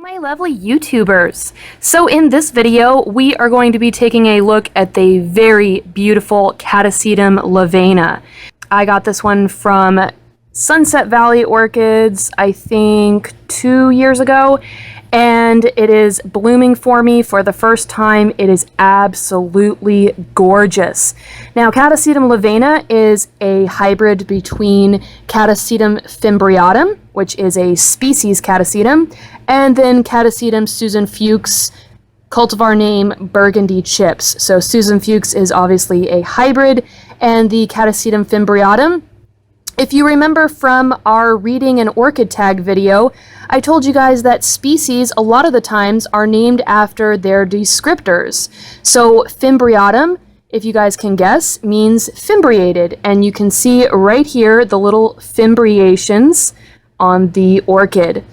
My lovely YouTubers. So in this video, we are going to be taking a look at the very beautiful Catasetum Lovena. I got this one from Sunset Valley Orchids, I think 2 years ago, and it is blooming for me for the first time. It is absolutely gorgeous. Now, Catasetum Lovena is a hybrid between Catasetum fimbriatum, which is a species Catasetum, and then Catasetum Susan Fuchs, cultivar name Burgundy Chips. So Susan Fuchs is obviously a hybrid, and the Catasetum fimbriatum, if you remember from our reading an orchid tag video, I told you guys that species a lot of the times are named after their descriptors. So fimbriatum, if you guys can guess, means fimbriated, and you can see right here the little fimbriations on the orchid.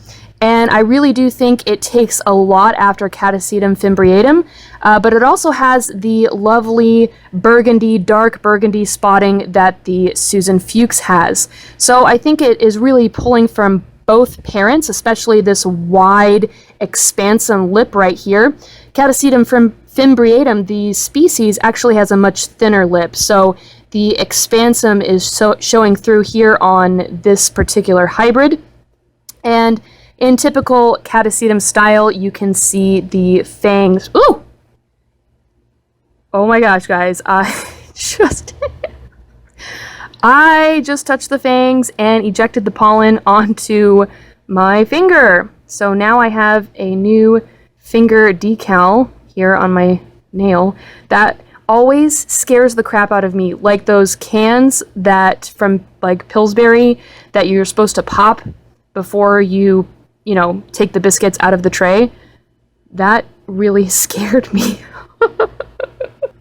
And I really do think it takes a lot after Catasetum fimbriatum, but it also has the lovely burgundy, dark burgundy spotting that the Susan Fuchs has. So I think it is really pulling from both parents, especially this wide, expansive lip right here. Catasetum fimbriatum, the species, actually has a much thinner lip, so the expansum is showing through here on this particular hybrid. And in typical Catasetum style, you can see the fangs. Ooh! Oh my gosh, guys. I just touched the fangs and ejected the pollen onto my finger. So now I have a new finger decal here on my nail that always scares the crap out of me. Like those cans that from like Pillsbury that you're supposed to pop before you take the biscuits out of the tray. That really scared me.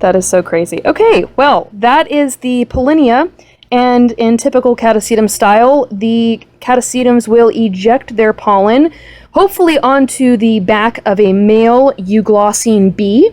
That is so crazy. Okay, well, that is the pollinia, and in typical Catasetum style, the Catasetums will eject their pollen, hopefully onto the back of a male euglossine bee.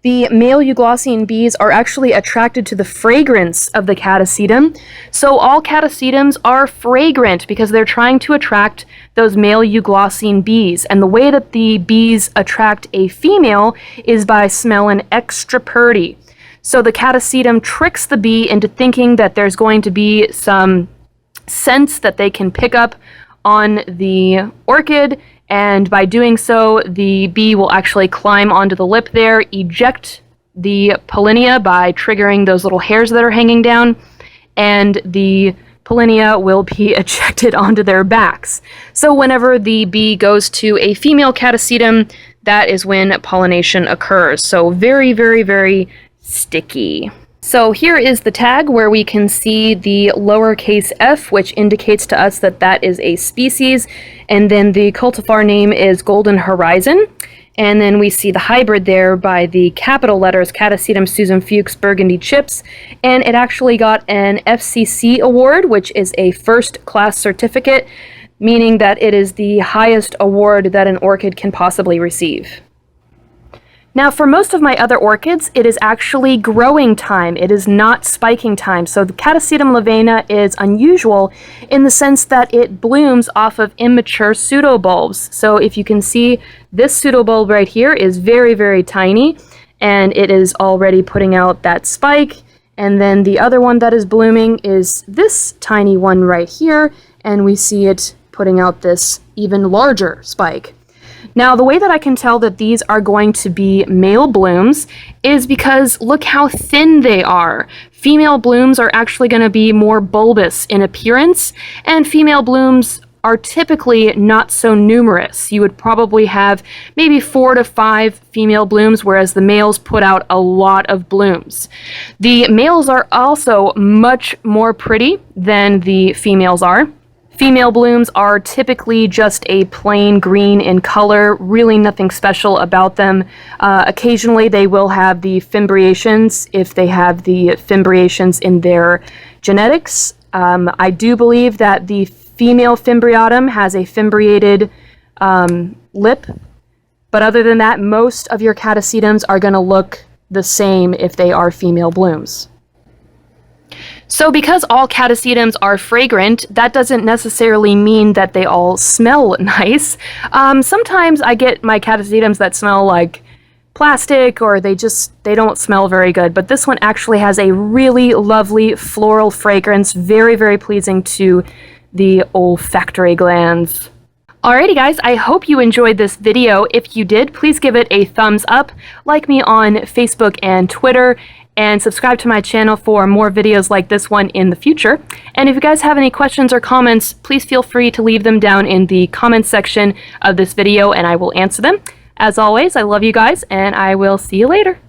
The male euglossine bees are actually attracted to the fragrance of the Catasetum. So all Catasetums are fragrant because they're trying to attract those male euglossine bees. And the way that the bees attract a female is by smelling extra purty. So the Catasetum tricks the bee into thinking that there's going to be some scents that they can pick up on the orchid, and by doing so, the bee will actually climb onto the lip there, eject the pollinia by triggering those little hairs that are hanging down, and the pollinia will be ejected onto their backs. So whenever the bee goes to a female Catasetum, that is when pollination occurs. So very, very, very sticky. So here is the tag where we can see the lowercase f, which indicates to us that that is a species, and then the cultivar name is Golden Horizon, and then we see the hybrid there by the capital letters Catasetum Susan Fuchs Burgundy Chips, and it actually got an FCC award, which is a first class certificate, meaning that it is the highest award that an orchid can possibly receive. Now, for most of my other orchids, it is actually growing time. It is not spiking time. So the Catasetum Lovena is unusual in the sense that it blooms off of immature pseudobulbs. So if you can see, this pseudobulb right here is very, very tiny, and it is already putting out that spike. And then the other one that is blooming is this tiny one right here, and we see it putting out this even larger spike. Now, the way that I can tell that these are going to be male blooms is because look how thin they are. Female blooms are actually going to be more bulbous in appearance, and female blooms are typically not so numerous. You would probably have maybe 4 to 5 female blooms, whereas the males put out a lot of blooms. The males are also much more pretty than the females are. Female blooms are typically just a plain green in color, really nothing special about them. Occasionally they will have the fimbriations if they have the fimbriations in their genetics. I do believe that the female fimbriatum has a fimbriated lip, but other than that, most of your Catasetums are going to look the same if they are female blooms. So because all catasetums are fragrant, that doesn't necessarily mean that they all smell nice. Sometimes I get my catasetums that smell like plastic, or they don't smell very good, but this one actually has a really lovely floral fragrance, very, very pleasing to the olfactory glands. Alrighty guys, I hope you enjoyed this video. If you did, please give it a thumbs up, like me on Facebook and Twitter, and subscribe to my channel for more videos like this one in the future. And if you guys have any questions or comments, please feel free to leave them down in the comments section of this video and I will answer them. As always, I love you guys and I will see you later.